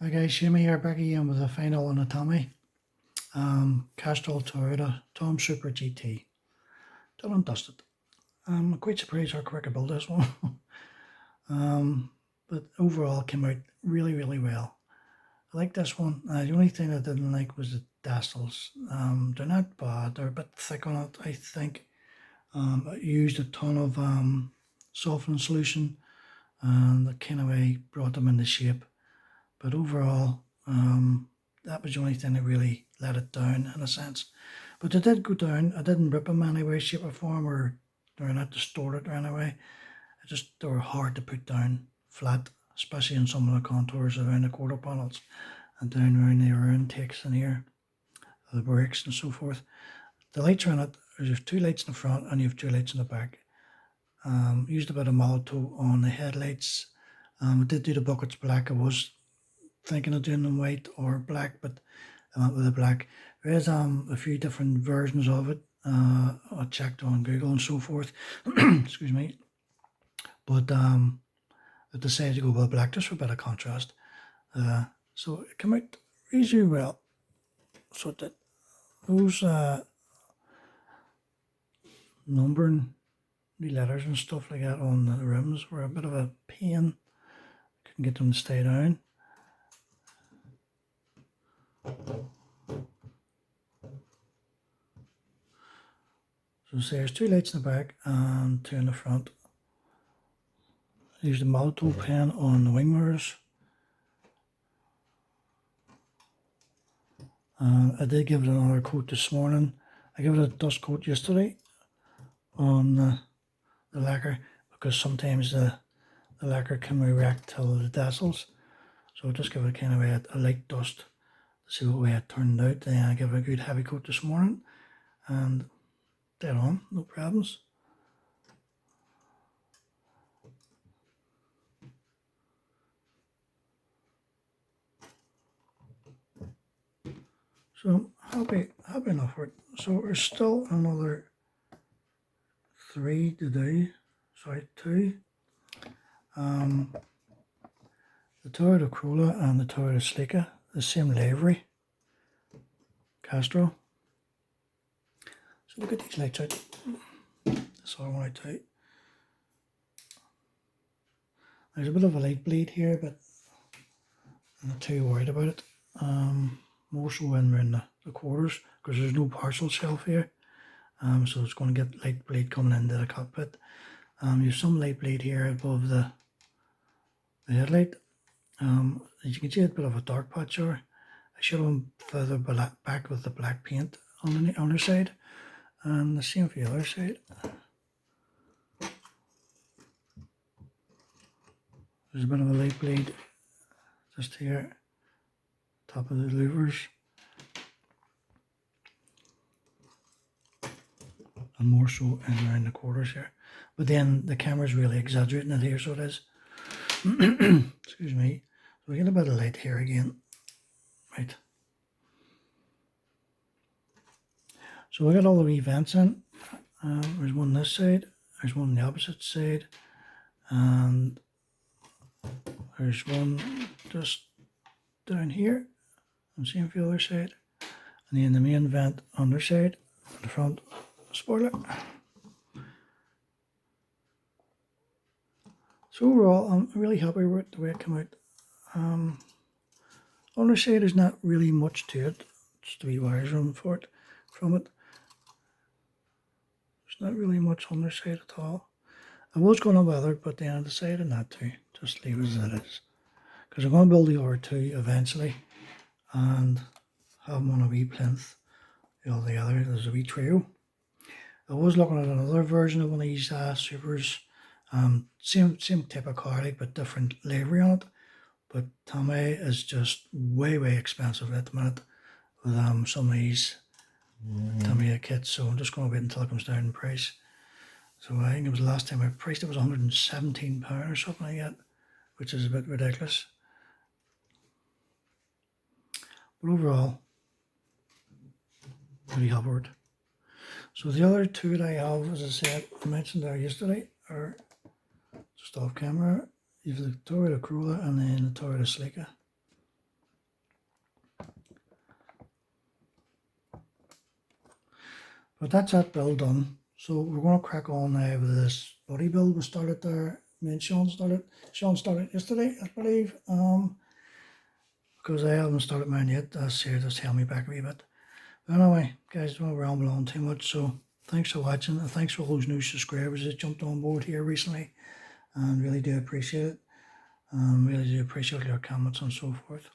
Hi guys, Shimmy here back again with a final on a Tommy. Castrol Toyota Tom Supra GT. Done and dusted. I'm quite surprised how quick I built this one. But overall came out really well. I like this one. The only thing I didn't like was the dastles. They're not bad, they're a bit thick on it, I think. I used a ton of softening solution and that kind of way brought them into shape. But overall, that was the only thing that really let it down in a sense. But they did go down. I didn't rip them any way, shape or form, or they're not distorted or any way. They were hard to put down flat, especially in some of the contours around the quarter panels and down around the rear intakes in here, the brakes and so forth. The lights are in it. There's 2 lights in the front and you have 2 lights in the back. Used a bit of Malto on the headlights. I did do the buckets black. I was thinking of doing them white or black, but I went with the black. There is a few different versions of it. I checked on Google and so forth. Excuse me. But I decided to go with black just for a bit of contrast. So it came out reasonably well. So that those numbering, the letters and stuff like that on the rims were a bit of a pain. Couldn't get them to stay down. So say there's 2 lights in the back and 2 in the front. Use the Malto pen on the wing mirrors. I did give it another coat this morning. I gave it a dust coat yesterday on the lacquer because sometimes the lacquer can react to the tassels. So I'll just give it kind of a light dust to see what way it turned out. Then I gave it a good heavy coat this morning and dead on, no problems. So I'm happy enough with it. So there's still another 3 to do. Sorry, 2. The Toyota Corolla and the Toyota Sleeka, the same livery, Castrol. So we'll get these lights out. That's all I want to do. There's a bit of a light bleed here, but I'm not too worried about it. More so when we're in the quarters, because there's no parcel shelf here. So it's going to get light bleed coming into the cockpit. You have some light bleed here above the headlight. As you can see, it's a bit of a dark patch here. I should have further back with the black paint on the underside, and the same for the other side. There's a bit of a light bleed just here, top of the louvers, and more so in around the quarters here. But then the camera's really exaggerating it here, so it is. Excuse me. So we get a bit of light here again. Right. So we got all the wee vents in. There's one this side, there's one on the opposite side, and there's one just down here, and same for the other side, and then the main vent underside, the front spoiler. So overall, I'm really happy with the way it came out. Underside is not really much to it, just a wee wires run for it from it. There's not really much underside at all. I was going to weather it, but then I decided not to, just leave it as it is. Because I'm going to build the R2 eventually and have them on a wee plinth all together. There's a wee trio. I was looking at another version of one of these Supras. Same type of car, like, but different livery on it. But Tamiya is just way expensive at the minute with some of these Tamiya kits. So I'm just going to wait until it comes down in price. So I think it was the last time I priced it was £117 or something like that, which is a bit ridiculous. But overall, pretty happy with it. So the other 2 that I have, as I said, I mentioned there yesterday, are just off camera. You have the Toyota Corolla and then the Toyota Sleeka. But that's that build done. So we're going to crack on now with this body build we started there. Me and Shawn started. Shawn started yesterday, I believe. Because I haven't started mine yet. That's here, just held me back a wee bit. But anyway, guys, don't ramble on too much. So thanks for watching, and thanks for all those new subscribers that jumped on board here recently. And really do appreciate it. Really do appreciate your comments and so forth.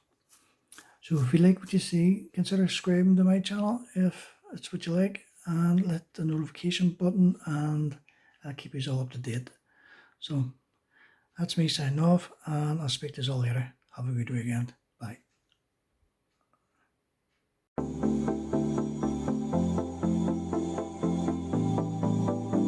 So if you like what you see, consider subscribing to my channel if it's what you like, and hit the notification button, and I'll keep you all up to date. So that's me signing off, and I'll speak to you all later. Have a good weekend.